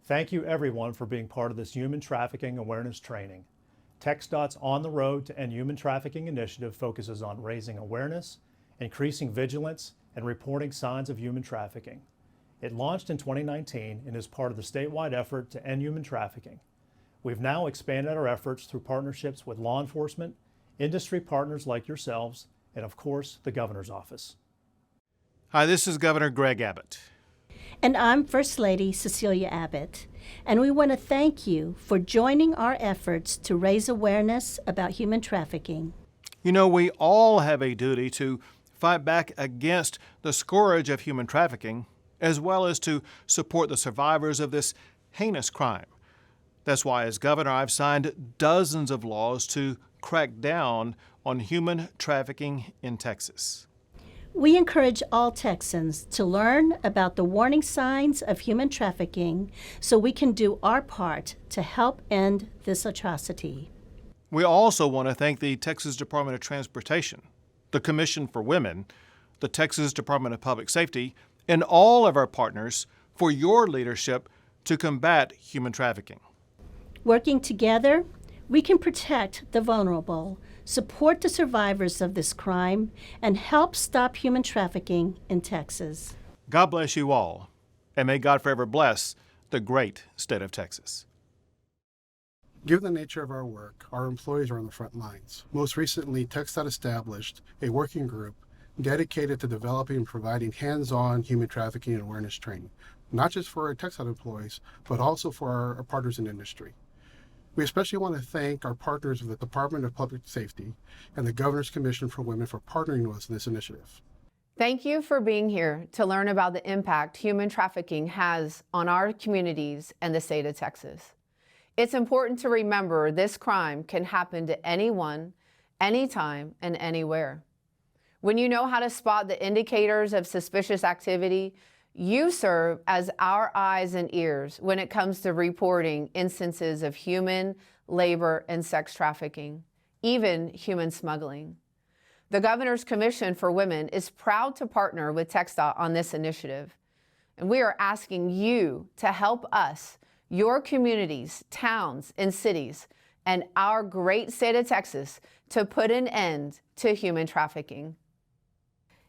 Thank you everyone for being part of this human trafficking awareness training. TxDOT's On the Road to End Human Trafficking initiative focuses on raising awareness, increasing vigilance, and reporting signs of human trafficking. It launched in 2019 and is part of the statewide effort to end human trafficking. We've now expanded our efforts through partnerships with law enforcement, industry partners like yourselves, and of course, the Governor's Office. Hi, this is Governor Greg Abbott. And I'm First Lady Cecilia Abbott. And we want to thank you for joining our efforts to raise awareness about human trafficking. You know, we all have a duty to fight back against the scourge of human trafficking, as well as to support the survivors of this heinous crime. That's why, as governor, I've signed dozens of laws to crack down on human trafficking in Texas. We encourage all Texans to learn about the warning signs of human trafficking so we can do our part to help end this atrocity. We also want to thank the Texas Department of Transportation, the Commission for Women, the Texas Department of Public Safety, and all of our partners for your leadership to combat human trafficking. Working together, we can protect the vulnerable, support the survivors of this crime, and help stop human trafficking in Texas. God bless you all, and may God forever bless the great state of Texas. Given the nature of our work, our employees are on the front lines. Most recently, TxDOT established a working group dedicated to developing and providing hands-on human trafficking and awareness training, not just for our TxDOT employees, but also for our partners in industry. We especially want to thank our partners of the Department of Public Safety and the Governor's Commission for Women for partnering with us in this initiative. Thank you for being here to learn about the impact human trafficking has on our communities and the state of Texas. It's important to remember this crime can happen to anyone, anytime, and anywhere. When you know how to spot the indicators of suspicious activity, you serve as our eyes and ears when it comes to reporting instances of human, labor, and sex trafficking, even human smuggling. The Governor's Commission for Women is proud to partner with TxDOT on this initiative, and we are asking you to help us, your communities, towns, and cities, and our great state of Texas to put an end to human trafficking.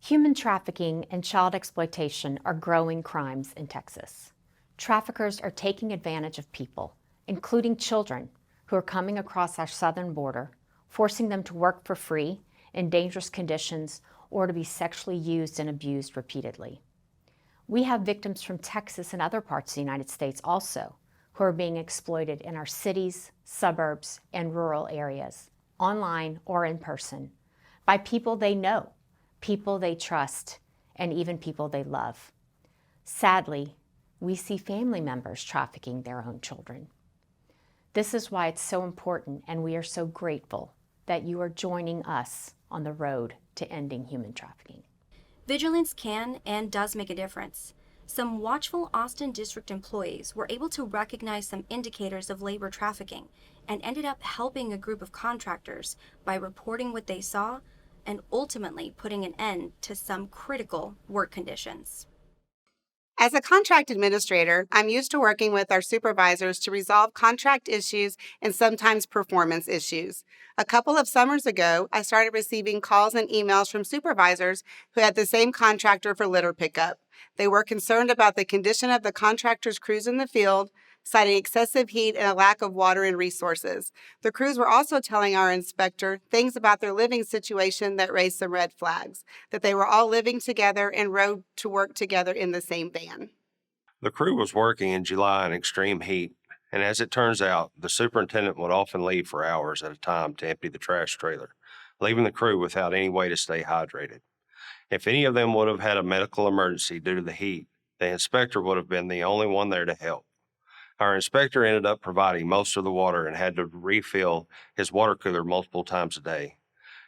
Human trafficking and child exploitation are growing crimes in Texas. Traffickers are taking advantage of people, including children, who are coming across our southern border, forcing them to work for free in dangerous conditions or to be sexually used and abused repeatedly. We have victims from Texas and other parts of the United States also, who are being exploited in our cities, suburbs, and rural areas, online or in person, by people they know, people they trust, and even people they love. Sadly, we see family members trafficking their own children. This is why it's so important, and we are so grateful that you are joining us on the road to ending human trafficking. Vigilance can and does make a difference. Some watchful Austin District employees were able to recognize some indicators of labor trafficking and ended up helping a group of contractors by reporting what they saw and ultimately putting an end to some critical work conditions. As a contract administrator, I'm used to working with our supervisors to resolve contract issues and sometimes performance issues. A couple of summers ago, I started receiving calls and emails from supervisors who had the same contractor for litter pickup. They were concerned about the condition of the contractor's crews in the field, citing excessive heat and a lack of water and resources. The crews were also telling our inspector things about their living situation that raised some red flags, that they were all living together and rode to work together in the same van. The crew was working in July in extreme heat, and as it turns out, the superintendent would often leave for hours at a time to empty the trash trailer, leaving the crew without any way to stay hydrated. If any of them would have had a medical emergency due to the heat, the inspector would have been the only one there to help. Our inspector ended up providing most of the water and had to refill his water cooler multiple times a day.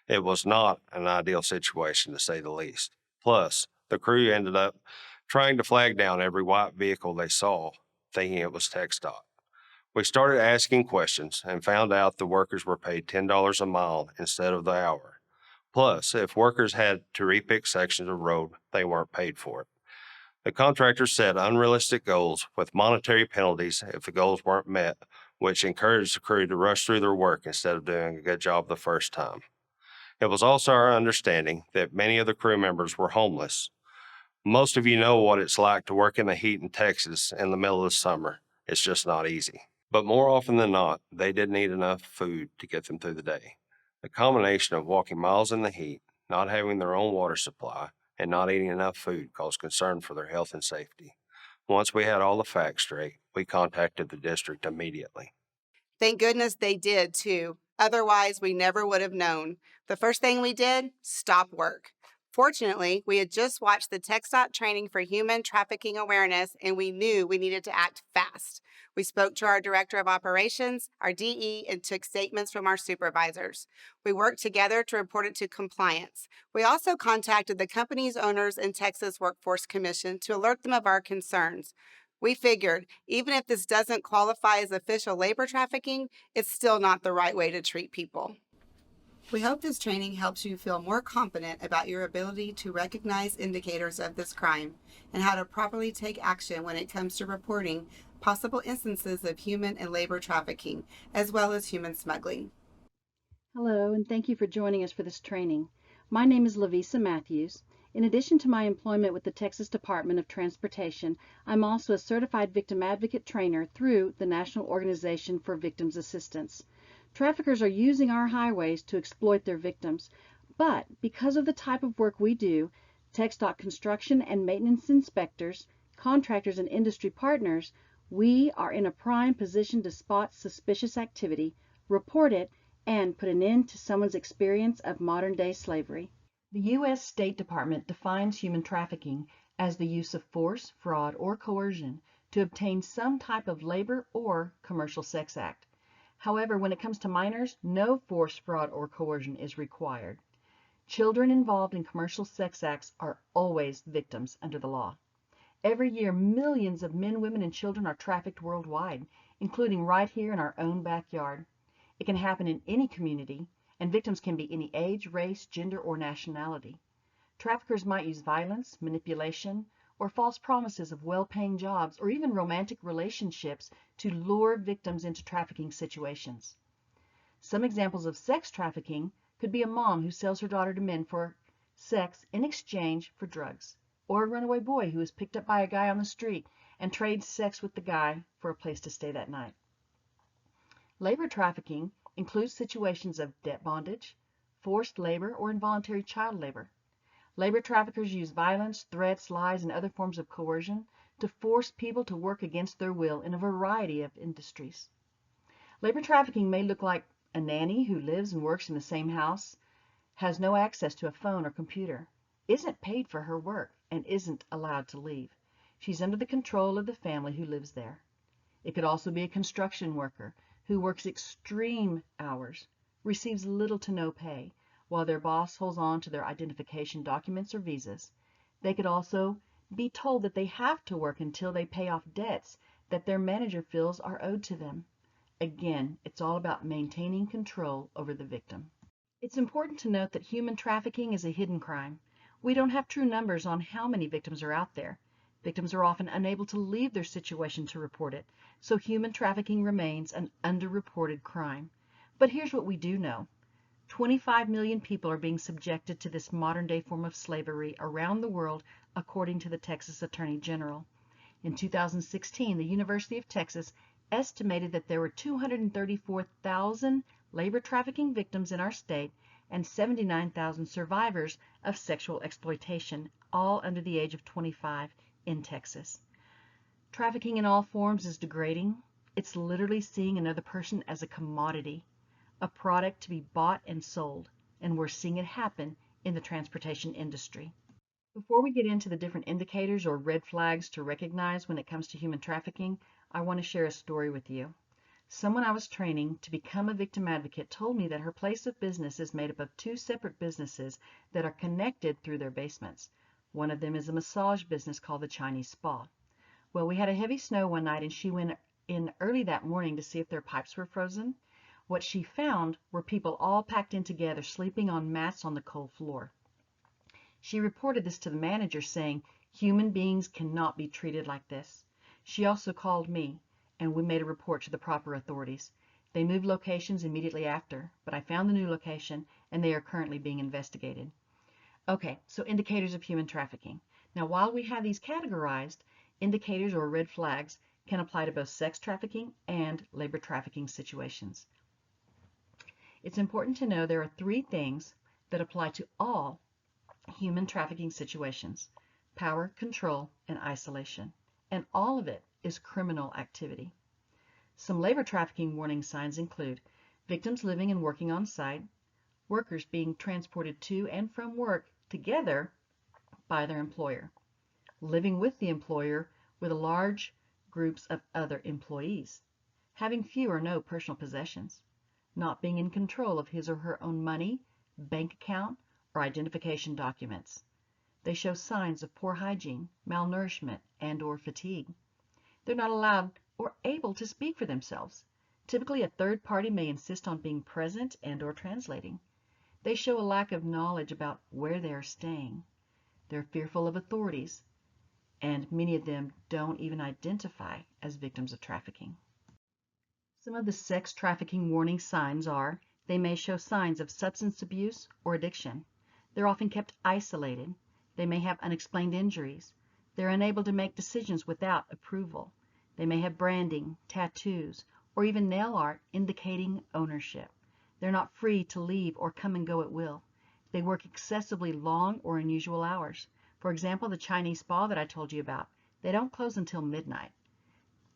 It was not an ideal situation, to say the least. Plus, the crew ended up trying to flag down every white vehicle they saw, thinking it was TxDOT. We started asking questions and found out the workers were paid $10 a mile instead of the hour. Plus, if workers had to repick sections of road, they weren't paid for it. The contractors set unrealistic goals with monetary penalties if the goals weren't met, which encouraged the crew to rush through their work instead of doing a good job the first time. It was also our understanding that many of the crew members were homeless. Most of you know what it's like to work in the heat in Texas in the middle of the summer. It's just not easy. But more often than not, they didn't eat enough food to get them through the day. The combination of walking miles in the heat, not having their own water supply, and not eating enough food caused concern for their health and safety. Once we had all the facts straight, we contacted the district immediately. Thank goodness they did, too. Otherwise, we never would have known. The first thing we did, stop work. Fortunately, we had just watched the TxDOT training for human trafficking awareness, and we knew we needed to act fast. We spoke to our director of operations, our DE, and took statements from our supervisors. We worked together to report it to compliance. We also contacted the company's owners and Texas Workforce Commission to alert them of our concerns. We figured, even if this doesn't qualify as official labor trafficking, it's still not the right way to treat people. We hope this training helps you feel more confident about your ability to recognize indicators of this crime and how to properly take action when it comes to reporting possible instances of human and labor trafficking, as well as human smuggling. Hello, and thank you for joining us for this training. My name is Lavisa Matthews. In addition to my employment with the Texas Department of Transportation, I'm also a certified victim advocate trainer through the National Organization for Victims Assistance. Traffickers are using our highways to exploit their victims, but because of the type of work we do, TxDOT construction and maintenance inspectors, contractors, and industry partners, we are in a prime position to spot suspicious activity, report it, and put an end to someone's experience of modern-day slavery. The U.S. State Department defines human trafficking as the use of force, fraud, or coercion to obtain some type of labor or commercial sex act. However, when it comes to minors, no force, fraud, or coercion is required. Children involved in commercial sex acts are always victims under the law. Every year, millions of men, women, and children are trafficked worldwide, including right here in our own backyard. It can happen in any community, and victims can be any age, race, gender, or nationality. Traffickers might use violence, manipulation, or false promises of well-paying jobs or even romantic relationships to lure victims into trafficking situations. Some examples of sex trafficking could be a mom who sells her daughter to men for sex in exchange for drugs, or a runaway boy who is picked up by a guy on the street and trades sex with the guy for a place to stay that night. Labor trafficking includes situations of debt bondage, forced labor, or involuntary child labor. Labor traffickers use violence, threats, lies, and other forms of coercion to force people to work against their will in a variety of industries. Labor trafficking may look like a nanny who lives and works in the same house, has no access to a phone or computer, isn't paid for her work, and isn't allowed to leave. She's under the control of the family who lives there. It could also be a construction worker who works extreme hours, receives little to no pay, while their boss holds on to their identification documents or visas. They could also be told that they have to work until they pay off debts that their manager feels are owed to them. Again, it's all about maintaining control over the victim. It's important to note that human trafficking is a hidden crime. We don't have true numbers on how many victims are out there. Victims are often unable to leave their situation to report it, so human trafficking remains an underreported crime. But here's what we do know. 25 million people are being subjected to this modern-day form of slavery around the world, according to the Texas Attorney General. In 2016, the University of Texas estimated that there were 234,000 labor trafficking victims in our state and 79,000 survivors of sexual exploitation, all under the age of 25 in Texas. Trafficking in all forms is degrading. It's literally seeing another person as a commodity, a product to be bought and sold, and we're seeing it happen in the transportation industry. Before we get into the different indicators or red flags to recognize when it comes to human trafficking, I want to share a story with you. Someone I was training to become a victim advocate told me that her place of business is made up of two separate businesses that are connected through their basements. One of them is a massage business called the Chinese Spa. Well, we had a heavy snow one night and she went in early that morning to see if their pipes were frozen. What she found were people all packed in together, sleeping on mats on the cold floor. She reported this to the manager, saying, Human beings cannot be treated like this. She also called me, and we made a report to the proper authorities. They moved locations immediately after, but I found the new location, and they are currently being investigated. Okay, so indicators of human trafficking. Now, while we have these categorized, indicators or red flags can apply to both sex trafficking and labor trafficking situations. It's important to know there are 3 things that apply to all human trafficking situations: power, control, and isolation. And all of it is criminal activity. Some labor trafficking warning signs include victims living and working on site, workers being transported to and from work together by their employer, living with the employer with large groups of other employees, having few or no personal possessions, not being in control of his or her own money, bank account, or identification documents. They show signs of poor hygiene, malnourishment, and/or fatigue. They're not allowed or able to speak for themselves. Typically, a third party may insist on being present and/or translating. They show a lack of knowledge about where they are staying. They're fearful of authorities, and many of them don't even identify as victims of trafficking. Some of the sex trafficking warning signs are they may show signs of substance abuse or addiction. They're often kept isolated. They may have unexplained injuries. They're unable to make decisions without approval. They may have branding, tattoos, or even nail art indicating ownership. They're not free to leave or come and go at will. They work excessively long or unusual hours. For example, the Chinese spa that I told you about, they don't close until midnight.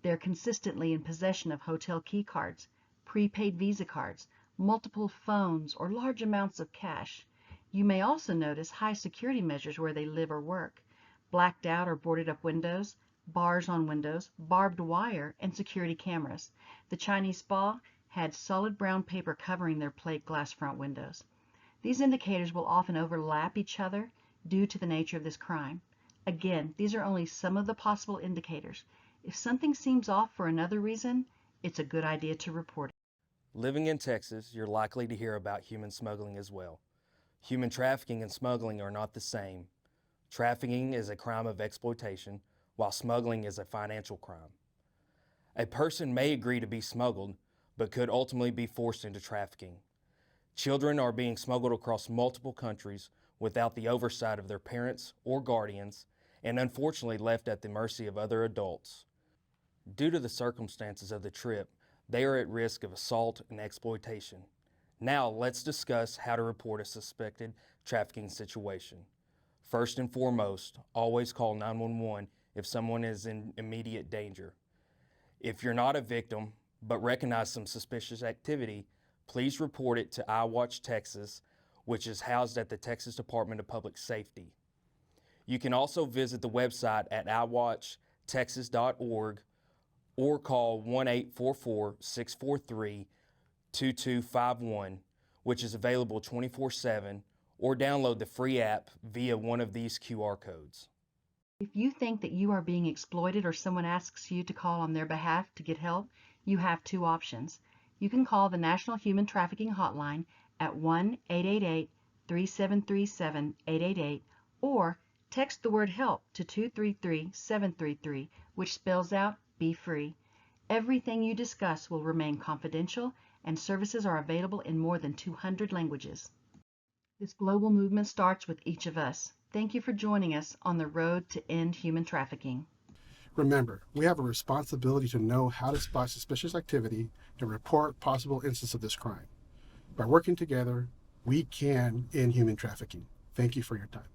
They're consistently in possession of hotel key cards, prepaid Visa cards, multiple phones, or large amounts of cash. You may also notice high security measures where they live or work, blacked out or boarded up windows, bars on windows, barbed wire, and security cameras. The Chinese spa had solid brown paper covering their plate glass front windows. These indicators will often overlap each other due to the nature of this crime. Again, these are only some of the possible indicators. If something seems off for another reason, it's a good idea to report it. Living in Texas, you're likely to hear about human smuggling as well. Human trafficking and smuggling are not the same. Trafficking is a crime of exploitation, while smuggling is a financial crime. A person may agree to be smuggled, but could ultimately be forced into trafficking. Children are being smuggled across multiple countries without the oversight of their parents or guardians, and unfortunately left at the mercy of other adults. Due to the circumstances of the trip, they are at risk of assault and exploitation. Now let's discuss how to report a suspected trafficking situation. First and foremost, always call 911 if someone is in immediate danger. If you're not a victim, but recognize some suspicious activity, please report it to iWatch Texas, which is housed at the Texas Department of Public Safety. You can also visit the website at iWatchTexas.org or call 1-844-643-2251, which is available 24/7, or download the free app via one of these QR codes. If you think that you are being exploited or someone asks you to call on their behalf to get help, you have 2 options. You can call the National Human Trafficking Hotline at 1-888-3737-888 or text the word HELP to 233-733, which spells out Be Free. Everything you discuss will remain confidential, and services are available in more than 200 languages. This global movement starts with each of us. Thank you for joining us on the road to end human trafficking. Remember, we have a responsibility to know how to spot suspicious activity and report possible instances of this crime. By working together, we can end human trafficking. Thank you for your time.